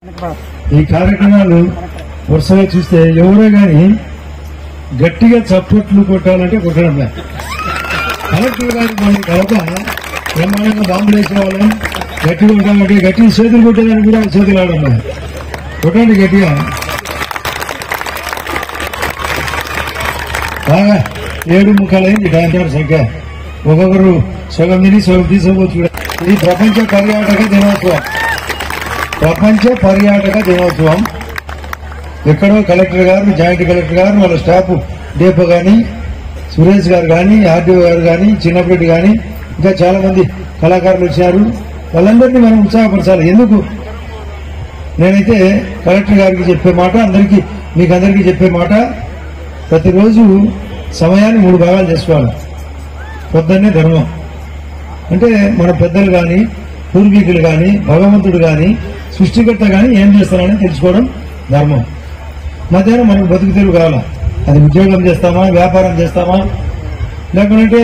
ఈ కార్యక్రమాలు వరుసగా చూస్తే ఎవరో గాని గట్టిగా చప్పట్లు కొట్టాలంటే కొట్టడం లేదు. కలెక్టర్ గారు మన కలప బ్రహ్మాండంగా బాంబులు వేసేవాళ్ళం, గట్టిగా ఉంటామంటే గట్టిగా చేతులు కొట్టేదాన్ని కూడా చేతులు ఆడడం లేదు. కొట్టండి గట్టిగా. బాగా 7:45 సాయంత్రం సంఖ్య. ఒక్కొక్కరు సగం తిని సగం తీసుకోవచ్చు. ఇది ప్రపంచ పర్యాటక దినోత్సవం. ప్రపంచ పర్యాటక దినోత్సవం. ఎక్కడో కలెక్టర్ గారు, జాయింట్ కలెక్టర్ గారు, వాళ్ళ స్టాఫ్ డేపో గాని, సురేష్ గారు గాని, ఆర్డీఓ గారు గాని, చిన్నపెట్టి గాని, ఇంకా చాలా మంది కళాకారులు వచ్చారు. వాళ్ళందరినీ మనం ఉత్సాహపరచాలి. ఎందుకు నేనైతే కలెక్టర్ గారికి చెప్పే మాట, మీకు అందరికీ చెప్పే మాట, ప్రతిరోజు సమయాన్ని 3 భాగాలు చేసుకోవాలి. పొద్దున్నే ధర్మం అంటే మన పెద్దలు గాని, పూర్వీకులు గాని, భగవంతుడు గాని, సృష్టికర్త గాని ఏం చేస్తారని తెలుసుకోవడం ధర్మం. మధ్యాహ్నం మనకు బతుకు తెరువు కావాలా. అది ఉద్యోగం చేస్తామా, వ్యాపారం చేస్తామా, లేకుంటే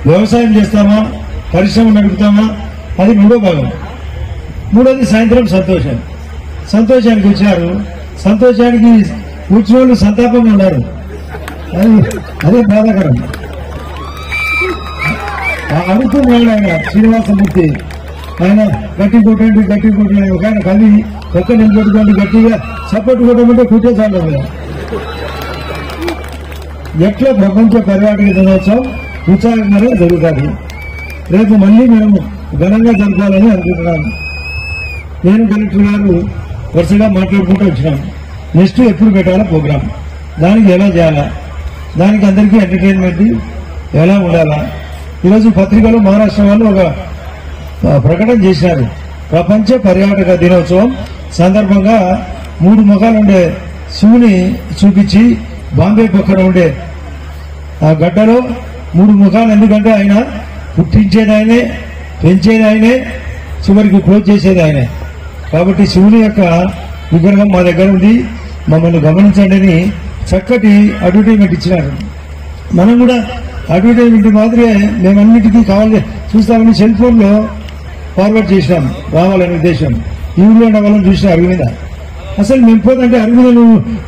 వ్యవసాయం చేస్తామా, పరిశ్రమ నడుపుతామా, అది 3వ భాగం. 3వది సాయంత్రం సంతోషం. సంతోషానికి వచ్చారు. సంతోషానికి వచ్చిన వాళ్ళు సంతాపంగా ఉన్నారు. అదే బాధాకరం. అనుకున్నాడు ఆయన శ్రీనివాసమూర్తి. ఆయన గట్టి కొట్టండి ఒక ఆయన కవి ఒక్క నిలబెట్టుకోండి, గట్టిగా సపోర్ట్ కొట్టమంటే కుట్టేసాడు. ఎట్లా ప్రపంచ పర్యాటక దినోత్సవం ఉత్సాహంగానే జరుగుతుంది. రేపు మళ్ళీ మేము ఘనంగా జరపాలని అనుకుంటున్నాను. నేను కలెక్టర్ గారు వరుసగా మాట్లాడుకుంటూ వచ్చినాను. నెక్స్ట్ ఎప్పుడు పెట్టాలా ప్రోగ్రాం, దానికి ఎలా చేయాలా, దానికి అందరికీ ఎంటర్టైన్మెంట్ ఎలా ఉండాలా. ఈరోజు పత్రికలో మహారాష్ట్ర వాళ్ళు ఒక ప్రకటన చేశారు. ప్రపంచ పర్యాటక దినోత్సవం సందర్భంగా 3 ముఖాలు ఉండే శివుని చూపించి, బాంబే పక్కన ఉండే ఆ గడ్డలో 3 ముఖాలు. ఎందుకంటే ఆయన పుట్టించేది ఆయనే, పెంచేది ఆయనే, చివరికి క్లోజ్ చేసేది ఆయనే. కాబట్టి శివుని యొక్క విగ్రహం మా దగ్గర ఉంది, మమ్మల్ని గమనించండి అని చక్కటి అడ్వర్టైజ్మెంట్ ఇచ్చినారు. మనం కూడా అడ్వర్టైజ్మెంట్ మాత్రమే మేమన్నిటికీ కావాలి చూస్తామని సెల్ ఫోన్ లో ఫార్వర్డ్ చేసినాం రావాలనే ఉద్దేశం. ఈ ఊళ్ళో ఉన్న వాళ్ళని చూసిన అరుగు మీద. అసలు మేము పోతుంటే అరుగు మీద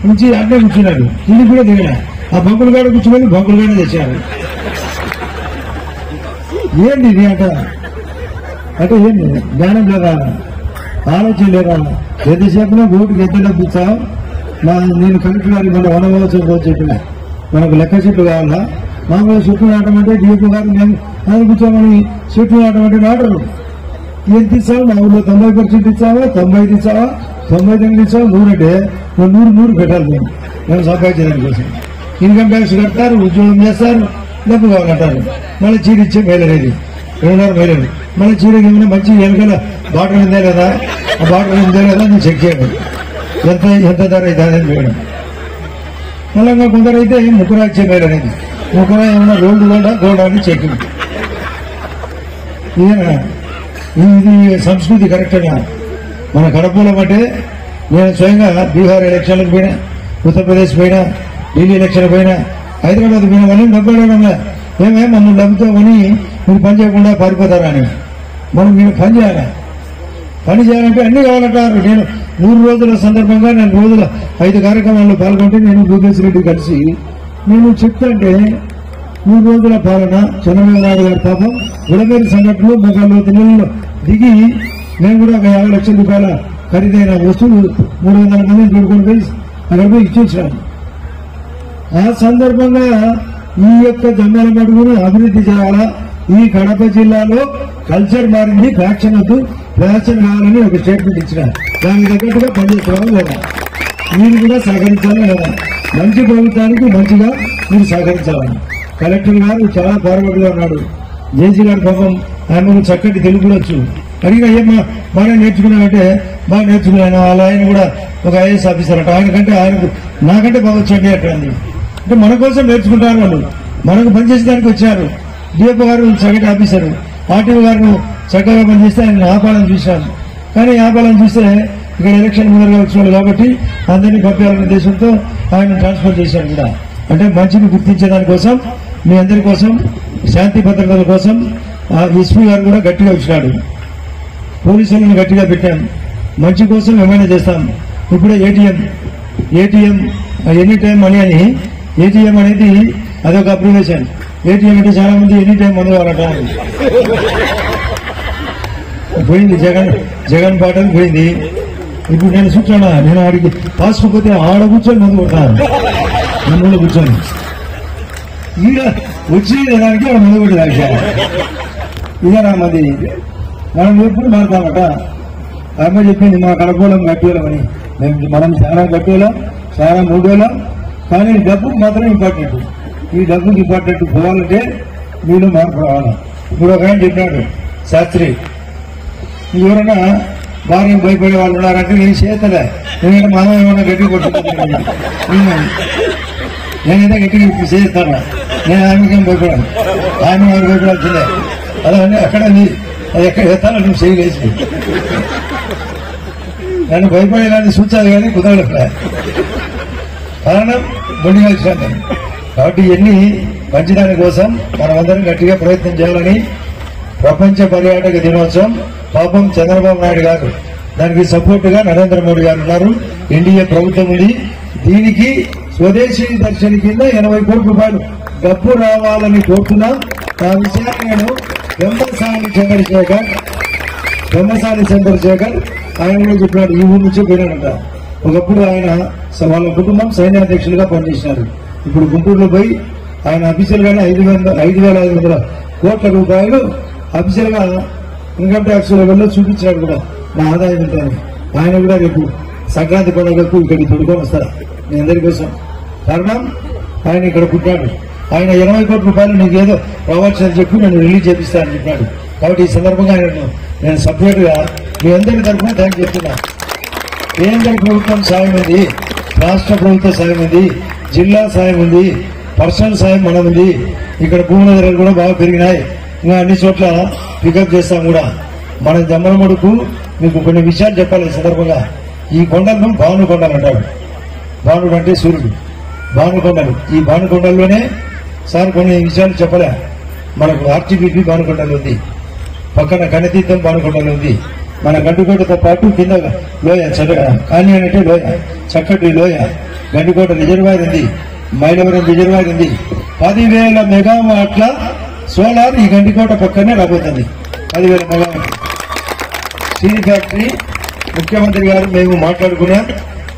నుంచి అడ్డే కూర్చున్నాడు. ఇల్లు కూడా దిగినా ఆ బంకులు కాడ కూర్చోమని బంకులు కాడ తెచ్చారు. ఏంటి ఇది అంటే ఏంటి జ్ఞానం లేదా, ఆలోచన లేదా? ఎంతసేపున ఓటుకి ఎంత డబ్బు ఇచ్చావు? నేను కలెక్టర్ గారి మన వనమహోత్సవం రోజు చెప్పిన మనకు లెక్క చెట్లు కావాలా, మామూలు చెట్లు నాటం అంటే డిఎఫ్ఓ గారు మేము కూర్చోమని చెట్లు నాటం అంటే నాటరు. ఎంత ఇస్తావు? మా ఊళ్ళో 90% ఇచ్చావా, 95 ఇచ్చావా, 99 ఇచ్చావా, 100 అంటే 100 పెట్టాలి. మేము సంపాదించడానికి కోసం ఇన్కమ్ ట్యాక్స్ కడతారు, ఉద్యోగం చేస్తారు, డబ్బు కావాలంటారు. మళ్ళీ చీర ఇచ్చే మేలనేది 2.5 మేలేదు. మళ్ళీ చీరకి ఏమైనా మంచి వెనకాల బాటర్ ఉందా లేదా, ఆ బాటర్ ఉందా లేదా నేను చెక్ చేయడం, ఎంత ధర అయితే అనేది వేయడం. మళ్ళీ కొందరైతే ముక్కురా ఇచ్చే మేలు అనేది, ముక్కురా ఏమైనా గోల్డ్ అని చెక్కింగ్. ఇది సంస్కృతి కరెక్ట్గా మన కడపలో అంటే నేను స్వయంగా బీహార్ ఎలక్షన్లకు పోయినా, ఉత్తరప్రదేశ్ పోయినా, ఢిల్లీ ఎలక్షన్ పోయినా, హైదరాబాద్ పోయినా, వాళ్ళని డబ్బు అడగడం ఏమే మమ్మల్ని డబ్బుతో కొని మీరు పని చేయకుండా పారిపోతారా అని. మనం మీరు పని చేయాలంటే అన్ని కావాలంటారు. నేను 3 రోజుల సందర్భంగా 4 రోజుల 5 కార్యక్రమాల్లో పాల్గొంటే నేను భూపేశ్ రెడ్డి కలిసి నేను చెప్తాంటే 3 రోజుల పాలన చంద్రబాబు నాయుడు గారి పాపం గుడమేరు సంఘటనలో మొగాల్లో నెలల్లో దిగి మేము కూడా ఒక 50 లక్షల రూపాయల ఖరీదైన వస్తువులు 300 మందిని తోడుకొని పోయి అక్కడ పోయి ఇచ్చేసాను. ఆ సందర్భంగా ఈ యొక్క జమ్మల మడుగును అభివృద్ధి చేయాలా, ఈ కడప జిల్లాలో కల్చర్ మారింది, ఫ్యాక్షన్ కావాలని ఒక స్టేట్మెంట్ ఇచ్చిన. దానికి తగ్గట్టుగా పనిచేసుకోవడం లేదా, మీరు కూడా సహకరించాలి లేదా, మంచి ప్రభుత్వానికి మంచిగా మీరు సహకరించాలని. కలెక్టర్ గారు చాలా ఫార్వర్డ్ గా ఉన్నాడు. జేసీ గారి పాపం ఆయనకు చక్కటి తెలుగు కూడా వచ్చు. అడిగిన ఏమా బాగా నేర్చుకున్నామంటే బాగా నేర్చుకున్నాను. అలా ఆయన కూడా ఒక ఐఏఎస్ ఆఫీసర్ అంట. ఆయనకు నాకంటే బాగా వచ్చండి అట్లండి. అంటే మన కోసం నేర్చుకుంటారు వాళ్ళు, మనకు పనిచేసేదానికి వచ్చారు. డిఎఫ్ఓ గారు చక్కటి ఆఫీసర్, ఆర్టీఓ గారు చక్కగా పనిచేస్తే ఆయన ఆపాలని చూశాను. కానీ ఆపాలని చూస్తే ఇక్కడ ఎలక్షన్ ముందరగా వచ్చినాడు కాబట్టి అందరినీ పంపించాలనే ఉద్దేశంతో ఆయన ట్రాన్స్ఫర్ చేశారు కూడా. అంటే మంచిని గుర్తించేదానికోసం, మీ అందరి కోసం, శాంతి భద్రతల కోసం ఎస్పీ గారు కూడా గట్టిగా వచ్చినాడు. పోలీసులను గట్టిగా పెట్టాను. మంచి కోసం ఏమైనా చేస్తాం. ఇప్పుడే ఏటీఎం ఎనీ టైం మనీ అని, ఏటీఎం అనేది అదొక అప్లికేషన్. ఏటీఎం అంటే చాలా మంది ఎనీ టైం మందు కావాలట. పోయింది జగన్ పాటలు పోయింది. ఇప్పుడు నేను కూర్చోనా, నేను ఆడికి పాస్బుక్ పోతే ఆడ కూర్చొని మందు కొడతాను, నన్ను కూర్చొని ఈడ వచ్చి దానికి ఆడ మందు కొట్టేదాకా ఇదేనా మంది. మనం ఎప్పుడు మారుతామట. అమ్మ చెప్పింది మా కడపలం గట్టివేలం అని. మనం చాలా గట్టివేలం, చాలా మూడేలం, కానీ డబ్బుకు మాత్రం ఇంపార్టెంట్. ఈ డబ్బుకి ఇంపార్టెంట్ పోవాలంటే మీరు మార్పు రావాలి. ఇప్పుడు ఒక ఆయన చెప్పినాడు శాస్త్రి, ఎవరైనా భార్య భయపడే వాళ్ళు ఉన్నారంటే నేను చేతలే, ఎందుకంటే మనం ఏమన్నా గట్టి కొట్టుకుంటాను, నేనైతే గట్టిగా చేస్తాను. నేను ఆమెకేం భయపడాను, ఆమె వారు భయపడాల్సిందే. అదే అక్కడ అది ఎక్కడ చేస్తానో నువ్వు చేయలేసి నన్ను భయపడేలాంటి సూచాలు కానీ కుదరట్లే, కారణం మొండిగా వచ్చినాను. కాబట్టి ఇవన్నీ మంచిదాని కోసం మనమందరం గట్టిగా ప్రయత్నం చేయాలని ప్రపంచ పర్యాటక దినోత్సవం పాపం చంద్రబాబు నాయుడు గారు దానికి సపోర్ట్ గా నరేంద్ర మోడీ గారు ఉన్నారు, ఎన్డీఏ ప్రభుత్వం ఉంది. దీనికి స్వదేశీ దర్శన్ కింద 80 కోట్ల రూపాయలు డబ్బు రావాలని కోరుతున్నాం. ఆ విషయాన్ని నేను బెమ్మసాని చంద్రశేఖర్ ఆయన కూడా చెప్పినాడు. ఈ ఊరు నుంచి పోయినాడంట. ఒకప్పుడు ఆయన వాళ్ళ కుటుంబం సైన్యాధ్యక్షులుగా పనిచేసినారు. ఇప్పుడు గుంటూరులో పోయి ఆయన అఫీషియల్ గానే 5,500 కోట్ల రూపాయలు అఫీషియల్ గా ఇన్కమ్ ట్యాక్స్ లెవెల్లో చూపించాడు కూడా నా ఆదాయం ఉంటాను. ఆయన కూడా రేపు సంక్రాంతి పండుగకు ఇక్కడికి తొడుకొని వస్తారు మీ అందరి కోసం. కారణం ఆయన ఇక్కడ పుట్టాడు. ఆయన 20 కోట్ల రూపాయలు నీకు ఏదో రావాల్సిందని చెప్పి నేను రిలీజ్ చేపిస్తానని చెప్పాడు. కాబట్టి ఈ సందర్భంగా నేను సపరేట్ గా మీ అందరి తరఫున థ్యాంక్ చెప్తున్నా. కేంద్ర ప్రభుత్వం సాయం ఉంది, రాష్ట్ర ప్రభుత్వ సాయం ఉంది, జిల్లా సాయం ఉంది, పర్సనల్ సాయం మనం ఉంది. ఇక్కడ భూముల ధరలు కూడా బాగా పెరిగినాయి. ఇంకా అన్ని చోట్ల పికప్ చేస్తాం కూడా. మన జమ్మలమడుకు మీకు కొన్ని విషయాలు చెప్పాలి ఈ సందర్భంగా. ఈ కొండలను భానుకొండలు అంటారు. భానుడు అంటే సూర్యుడు, భానుకొండలు. ఈ భానుకొండల్లోనే సార్ కొన్ని విషయాలు చెప్పలే. మనకు ఆర్టీబీపీ భానుకొండలు ఉంది, పక్కన కనతీర్థం భానుకొండలు ఉంది, మన గండికోటతో పాటు కింద లోయ కాని అంటే లోయ, చక్కటి లోయ, గండికోట రిజర్వాయర్ ఉంది, మైలవరం రిజర్వాయర్ ఉంది. 10,000 మెగావాట్ల సోలార్ ఈ గండికోట పక్కనే రాబోతుంది. 10,000 మెగావాట్ స్టీల్ ఫ్యాక్టరీ. ముఖ్యమంత్రి గారు మేము మాట్లాడుకున్నాం.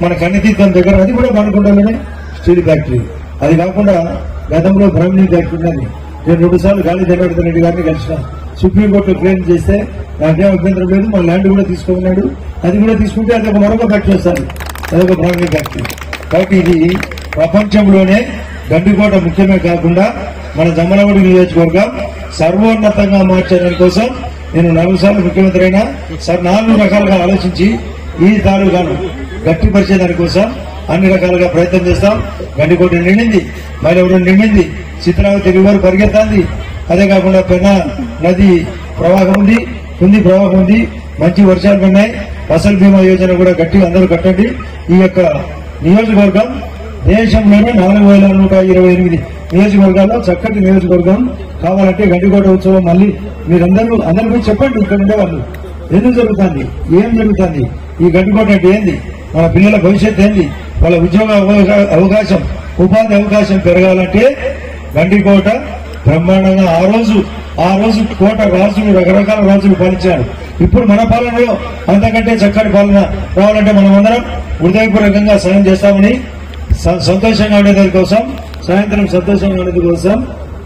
మన కన్నతీర్థం దగ్గర అది కూడా భానుకొండలోనే స్టీల్ ఫ్యాక్టరీ. అది కాకుండా గతంలో బ్రాహ్మణి ఫ్యాక్టరీ ఉన్నది. నేను 2 సార్లు గాలి జనార్దన్ రెడ్డి గారిని కలిసిన. సుప్రీంకోర్టులో క్లెయిమ్ చేస్తే నాకేం అభ్యంతరం లేదు, మా ల్యాండ్ కూడా తీసుకున్నాడు. అది కూడా తీసుకుంటే అది ఒక మరొక ఫ్యాక్టరీ వస్తుంది, అదొక బ్రాహ్మణి ఫ్యాక్టరీ. కాబట్టి ఇది ప్రపంచంలోనే గండికోట ముఖ్యమే కాకుండా మన జమ్మలమడుగు నియోజకవర్గం సర్వోన్నతంగా మార్చడం కోసం నేను 4 సార్లు ముఖ్యమంత్రి అయినా సార్ 4 రకాలుగా ఆలోచించి ఈ తాలూకాను గట్టిపరిచే దానికోసం అన్ని రకాలుగా ప్రయత్నం చేస్తాం. గండికోట నిండింది, మైలవరం నిండింది, చిత్రావతి రివర్ పరిగెత్తాంది. అదే కాకుండా పెన్నా నది ప్రవాహం ఉంది, మంచి వర్షాలు పడినాయి. ఫసల్ బీమా యోజన కూడా గట్టిగా అందరూ కట్టండి. ఈ యొక్క నియోజకవర్గం దేశంలోనే 4,128 నియోజకవర్గాల్లో చక్కటి నియోజకవర్గం కావాలంటే గండికోట ఉత్సవం మళ్ళీ అందరూ చెప్పండి. ఇక్కడ ఉండే వాళ్ళు ఎందుకు జరుగుతుంది, ఏం జరుగుతుంది, ఈ గండికోట అంటే ఏంది, మన పిల్లల భవిష్యత్తు ఏంది, వాళ్ళ ఉద్యోగ అవకాశం, ఉపాధి అవకాశం పెరగాలంటే గండికోట బ్రహ్మాండంగా ఆ రోజు కోట రాజులు రకరకాల రాజులు పాలించారు. ఇప్పుడు మన పాలనలో అంతకంటే చక్కటి పాలన రావాలంటే మనం అందరం హృదయపూర్వకంగా సాయం చేస్తామని, సంతోషంగా ఉండేదాని కోసం, సాయంత్రం సంతోషంగా ఉండేది కోసం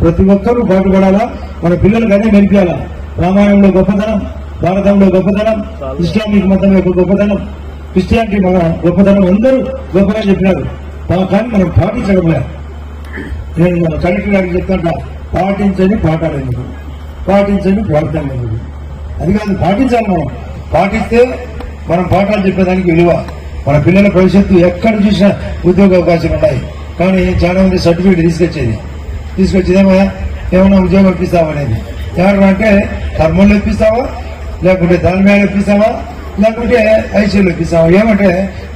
ప్రతి ఒక్కరూ పాటుపడాలా. మన పిల్లలకు అదే నేర్పించాలా. రామాయణంలో గొప్పతనం, భారతంలో గొప్పతనం, ఇస్లామిక్ మతం యొక్క గొప్పతనం, క్రిస్టియానిటీ మన గొప్పతనం అందరూ గొప్పగా చెప్పినారు. కానీ మనం పాటించడం లేదు. నేను కలెక్టర్ గారికి చెప్తాంట, పాటించని పాఠాలు ఎందుకు, పాటించని ప్రార్థనలు ఎందుకు. అది కాదు, పాటించాలి. మనం పాటిస్తే మనం పాఠాలు చెప్పేదానికి విలువ. మన పిల్లల భవిష్యత్తు ఎక్కడ చూసినా ఉద్యోగ అవకాశాలు ఉన్నాయి. కానీ చాలా మంది సర్టిఫికేట్ తీసుకొచ్చేదేమో ఏమన్నా ఉద్యోగం ఇప్పిస్తావా అనేది. ఎవరు అంటే కర్మల్లో ఇప్పిస్తావా, లేకుంటే దాని మీద ఇప్పిస్తావా, లేకుంటే ఐసీలో ఇప్పిస్తావా. ఏమంటే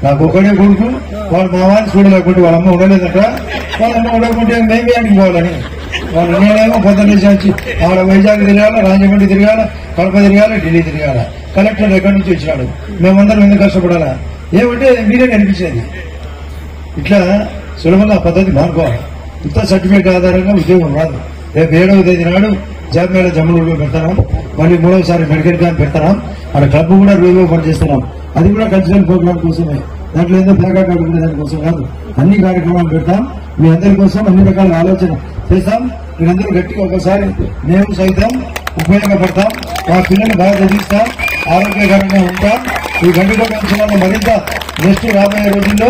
నాకు ఒకడే కొడుకు, వాళ్ళ మా వారిని చూడలేకుంటే వాళ్ళ అమ్మ ఉండలేదట, వాళ్ళ అమ్మ ఉండకుంటే మేమే అడిగి పోవాలని. నేనేమో పొద్దున్నేసి వచ్చి ఆడ వైజాగ్ తిరగాల, రాజమండ్రి తిరగాల, కడప తిరగాల, ఢిల్లీ తిరగాల. కలెక్టర్ ఎక్కడి నుంచి వచ్చినాడు, మేమందరం ఎందుకు కష్టపడాలా ఏమంటే మీరే కనిపించేది. ఇట్లా సులభంగా పద్ధతి మానుకోవాలి. ఇంత సర్టిఫికేట్ ఆధారంగా ఉద్యోగం రాదు. రేపు 7వ తేదీ నాడు జాబ్ మేళ జమ్మలూరులో పెడతాం, మళ్ళీ 3వసారి మెడికల్ క్యాంప్ పెడతాం, అక్కడ క్లబ్ కూడా రేవో పని చేస్తున్నాం. అది కూడా కల్చరల్ ప్రోగ్రామ్ కోసమే, దాంట్లో ఏదో ప్లాకార్డ్ ఆడుకునే దానికోసం కాదు. అన్ని కార్యక్రమాలు పెడతాం, మీ అందరి కోసం అన్ని రకాల ఆలోచన చేస్తాం. మీరందరూ గట్టిగా ఒకసారి మేము సైతం ఉపయోగపడతాం, మా పిల్లల్ని బాగా చదివిస్తాం, ఆరోగ్యకరంగా ఉంటాం. ఈ గండికోట అంచనాలు మరింత నెక్స్ట్ రాబోయే రోజుల్లో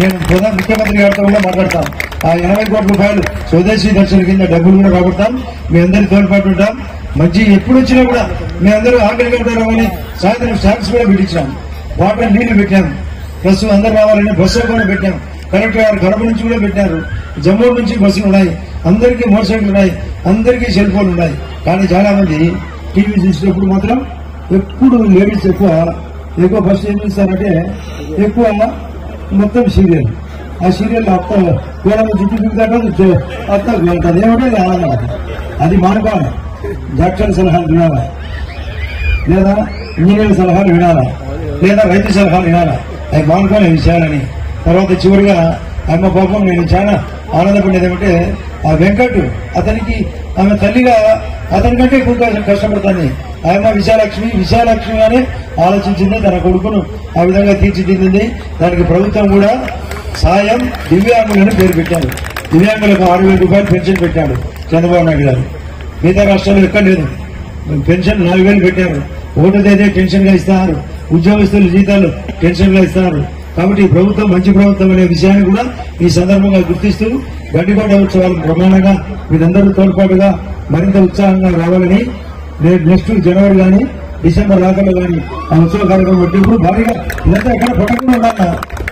నేను ప్రధాన ముఖ్యమంత్రి గారితో కూడా మాట్లాడతాం. ఆ 80 కోట్ల రూపాయలు స్వదేశీ దర్శన కింద డబ్బులు కూడా రాబడతాం. మీ అందరి తోడ్పాటు ఉంటాం. మంచి ఎప్పుడు వచ్చినా కూడా మీ అందరూ ఆకలిగా ఉంటారని సాయంత్రం స్టాక్స్ కూడా పెట్టించాం, వాటర్ నీళ్లు పెట్టాం, ప్లస్ అందరు రావాలని బస్సులు కూడా పెట్టాం. కలెక్టర్ గారు కడప నుంచి కూడా పెట్టారు, జమ్మూ నుంచి బస్సులు ఉన్నాయి, అందరికీ మోటార్ సైకిల్ ఉన్నాయి, అందరికీ సెల్ ఫోన్లు ఉన్నాయి. కానీ చాలా మంది టీవీ చూసినప్పుడు మాత్రం ఎప్పుడు లేడీస్ ఎక్కువ ఫస్ట్ ఏం చేస్తారంటే ఎక్కువ మొత్తం సీరియల్, ఆ సీరియల్ అత్త గోడలు చుట్టూ చూపుతాడు, అత్త వెళ్తారు. ఏమంటే ఆనందం. అది మానుకోవాలి. డాక్టర్ సలహాలు వినాలా, లేదా ఇంజనీర్ సలహాలు వినాలా, లేదా రైతు సలహాలు వినాలా, అవి మానుకోని విషయాలని. తర్వాత చివరిగా అమ్మ పాపం నేను చాలా ఆనందపడేది ఏమంటే ఆ వెంకట్ అతనికి ఆమె తల్లిగా అతనికంటే ఎక్కువ కష్టపడుతుంది. ఆయమ్మ విశాలక్ష్మిగానే ఆలోచించింది, తన కొడుకును ఆ విధంగా తీర్చిదిద్దింది. దానికి ప్రభుత్వం కూడా సాయం దివ్యాంగులను పేరు పెట్టారు. దివ్యాంగులకు 6,000 రూపాయలు పెన్షన్ పెట్టాడు చంద్రబాబు నాయుడు గారు. మిగతా రాష్ట్రాల్లో ఎక్కడ లేదు. పెన్షన్ 4,000 పెట్టారు. 1వ తేదీ టెన్షన్ గా ఇస్తున్నారు, ఉద్యోగస్తుల జీతాలు టెన్షన్ గా ఇస్తున్నారు. కాబట్టి ఈ ప్రభుత్వం మంచి ప్రభుత్వం అనే విషయాన్ని కూడా ఈ సందర్భంగా గుర్తిస్తూ గండికోట ఉత్సవాలు బ్రహ్మాండంగా మీరందరూ తోడ్పాటుగా మరింత ఉత్సాహంగా రావాలని, నెక్స్ట్ జనవరి కానీ డిసెంబర్ రాకల్లో కానీ ఆ ఉత్సవ కార్యక్రమం పెట్టినప్పుడు భారీగా ఇదంతా ఎక్కడ పట్టకుండా ఉండాలి.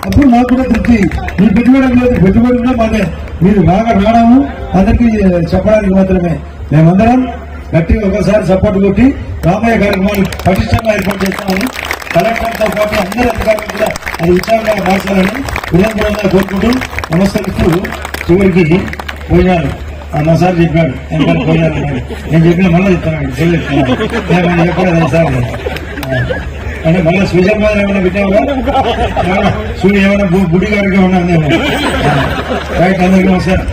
అప్పుడు నాకు కూడా తృప్తి. మీ పెట్టుబడి లేదు, పెట్టుబడి కూడా మాదే. మీరు బాగా రావడము అందరికీ చెప్పడానికి మాత్రమే. మేమందరం గట్టిగా ఒకసారి సపోర్ట్ కొట్టి రాబోయే కార్యక్రమాలు పటిష్టంగా ఏర్పాటు చేస్తామని, కలెక్టర్తో పాటు అందరి అధికారులు కూడా అది ఉత్సాహంగా మార్చాలని విధంగా కోరుకుంటూ నమస్కరిస్తూ చివరికి భోజనాలు మా సార్ చెప్పాడు, ఎంతైనా భోజనాలు నేను చెప్పిన మళ్ళీ చెప్తాను చెప్పలేదు సార్ అంటే మళ్ళీ స్పెషల్ మాదిరి ఏమైనా పెట్టావుగా, సూర్య ఏమైనా గుడి గారికి ఏమన్నా రైట్. అందరికీ నమస్కారం.